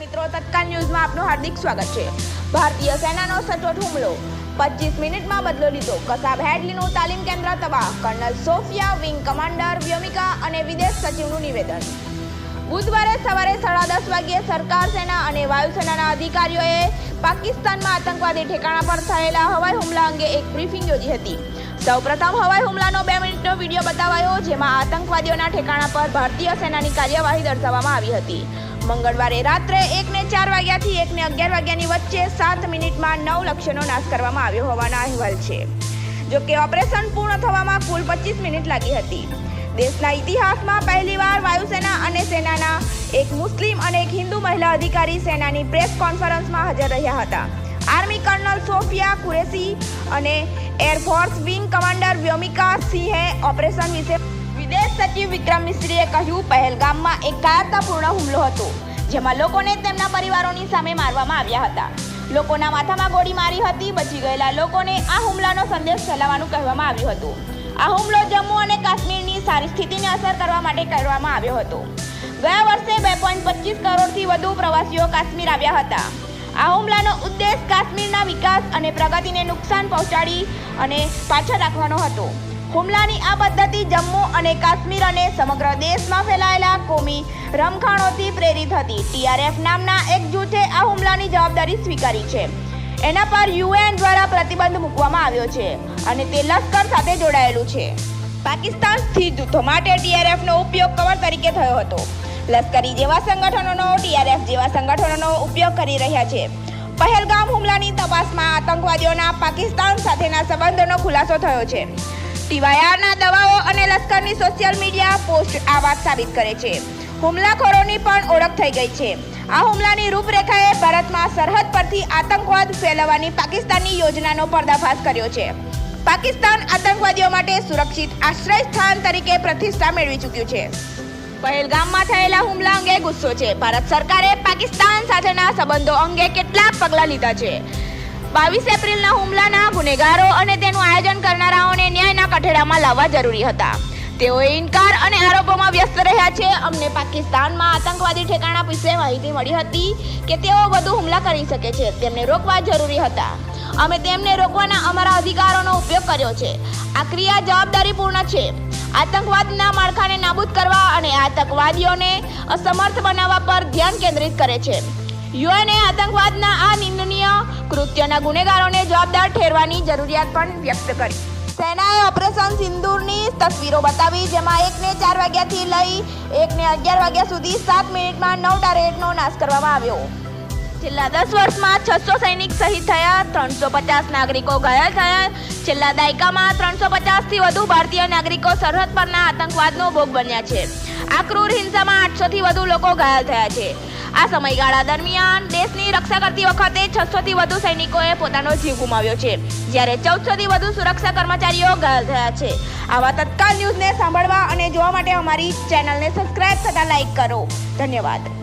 મિત્રો, તત્કાલ ન્યૂઝમાં આપનું હાર્દિક સ્વાગત છે। ભારતીય સેનાનો સચોટ હુમલો, 25 મિનિટમાં બદલો લીધો। કસાબ હેડલીનું તાલીમ કેન્દ્ર તબાહ, kernel Sofia, wing commander Vyomika અને વિદેશ સચિવનું નિવેદન। બુધવારે સવારે 10:30 વાગ્યે સરકાર, સેના અને વાયુસેનાના અધિકારીઓએ પાકિસ્તાનમાં આતંકવાદી ઠેકાણા પર થયેલા હવાઈ હુમલા અંગે એક બ્રીફિંગ યોજી હતી। સૌપ્રથમ હવાઈ હુમલાનો 2 મિનિટનો વિડીયો બતાવાયો, જેમાં આતંકવાદીઓના ઠેકાણા પર ભારતીય સેનાની કાર્યવાહી દર્શાવવામાં આવી હતી। મંગળવારે રાત્રે 1:04 વાગ્યાથી 1:11 વાગ્યાની વચ્ચે 7 મિનિટમાં 9 લક્ષ્યોનો નાશ કરવામાં આવ્યો હોવાના અહેવાલ છે। જો કે ઓપરેશન પૂર્ણ થવામાં કુલ 25 મિનિટ લાગી હતી। દેશના ઇતિહાસમાં પહેલીવાર વાયુસેના અને સેનાના એક મુસ્લિમ અને એક હિન્દુ મહિલા અધિકારી સેનાની પ્રેસ કોન્ફરન્સમાં હાજર રહ્યા હતા। આર્મી કર્નલ સોફિયા કુરેશી અને એરફોર્સ વિંગ કમાન્ડર વ્યોમિકા સિંહે ઓપરેશન વિશે વિદેશ સચિવ વિક્રમ મિસ્ત્રીએ કહ્યું, પહેલગામમાં એક કાયરતાપૂર્ણ હુમલો હતો, જેમાં લોકોને તેમના પરિવારોની સામે મારવામાં આવ્યા હતા। લોકોના માથામાં ગોળી મારી હતી। બચી ગયેલા લોકોને આ હુમલાનો સંદેશ ફેલાવવાનું કહેવામાં આવ્યું હતું। આ હુમલો જમ્મુ અને કાશ્મીરની સારી સ્થિતિને અસર કરવા માટે કરવામાં આવ્યો હતો। ગયા વર્ષે 2.25 કરોડથી વધુ પ્રવાસીઓ કાશ્મીર આવ્યા હતા। આ હુમલાનો ઉદ્દેશ કાશ્મીરના વિકાસ અને પ્રગતિને નુકસાન પહોંચાડી અને પાછળ રાખવાનો હતો। હુમલાની આ પદ્ધતિ જમ્મુ અને કાશ્મીર અને સમગ્ર દેશમાં ફેલાયેલા કોમી રમખાણોથી પ્રેરિત હતી। TRF નામના એક જૂથે આ હુમલાની જવાબદારી સ્વીકારી છે। એના પર UN દ્વારા પ્રતિબંધ મૂકવામાં આવ્યો છે અને તે લશ્કર સાથે જોડાયેલું છે। પાકિસ્તાન સ્થિત જૂથો માટે TRFનો ઉપયોગ કવર તરીકે થયો હતો। લશ્કરી જેવા સંગઠનોનો TRF જેવા સંગઠનોનો ઉપયોગ કરી રહ્યા છે। પહેલગામ હુમલાની તપાસમાં આતંકવાદીઓના પાકિસ્તાન સાથેના સંબંધોનો ખુલાસો થયો છે। TYRના દવાઓ અને લશ્કરની સોશિયલ મીડિયા પોસ્ટ આ વાત સાબિત કરે છે। હુમલાખોરોની પણ ઓળખ થઈ ગઈ છે। આ હુમલાની રૂપરેખાએ ભારતમાં સરહદ પરથી આતંકવાદ ફેલાવવાની પાકિસ્તાનની યોજનાનો પર્દાફાશ કર્યો છે। પાકિસ્તાન આતંકવાદીઓ માટે સુરક્ષિત આશ્રય સ્થાન તરીકે પ્રતિષ્ઠા મેળવી ચૂક્યું છે। પહેલગામમાં થયેલા હુમલા અંગે ગુસ્સો છે। ભારત સરકારે પાકિસ્તાન સાથેના સંબંધો અંગે કેટલાક પગલાં લીધા છે। 22 એપ્રિલના હુમલાના ગુનેગારો અને તેનું આયોજન કરનારાઓને ન્યાયના કઠેડામાં લાવવા જરૂરી હતા। તેઓએ ઇનકાર અને આરોપોમાં વ્યસ્ત રહ્યા છે। અમને પાકિસ્તાનમાં આતંકવાદી ઠેકાણા વિશે માહિતી મળી હતી કે તેઓ વધુ હુમલા કરી શકે છે। તેમને રોકવા જરૂરી હતા। અમે તેમને રોકવાના અમારા અધિકારોનો ઉપયોગ કર્યો છે। આ ક્રિયા જવાબદારીપૂર્ણ છે। આતંકવાદના માળખાને નાબૂદ કરવા અને આતંકવાદીઓને અસમર્થ બનાવવા પર ધ્યાન કેન્દ્રિત કરે છે। UN એ આતંકવાદના આ નિંદનીય કૃત્યના ગુનેગારોને જવાબદાર ઠેરવાની જરૂરિયાત પણ વ્યક્ત કરી। સેનાએ ઓપરેશન સિંદૂરની તસવીરો બતાવી, જેમાં 1:04 વાગ્યાથી લઈ 1:11 વાગ્યા સુધી 7 મિનિટમાં 9 ટાર્ગેટનો નાશ કરવામાં આવ્યો। છેલ્લા 10 વર્ષમાં 600 સૈનિક શહીદ થયા, 350 નાગરિકો ઘાયલ થયા। છેલ્લા દાયકામાં 350થી વધુ ભારતીય નાગરિકો સરહદ પરના આતંકવાદનો ભોગ બન્યા છે। આ ક્રૂર હિંસામાં 800થી વધુ લોકો ઘાયલ થયા છે। આ સમયગાળા દરમિયાન દેશની રક્ષા કરતી વખતે 600થી વધુ સૈનિકોએ પોતાનો જીવ ગુમાવ્યો છે, જ્યારે 1400થી વધુ સુરક્ષા કર્મચારીઓ ઘાયલ થયા છે। આવા તત્કાલ ન્યૂઝને સાંભળવા અને જોવા માટે અમારી ચેનલને સબસ્ક્રાઇબ તથા લાઇક કરો। ધન્યવાદ।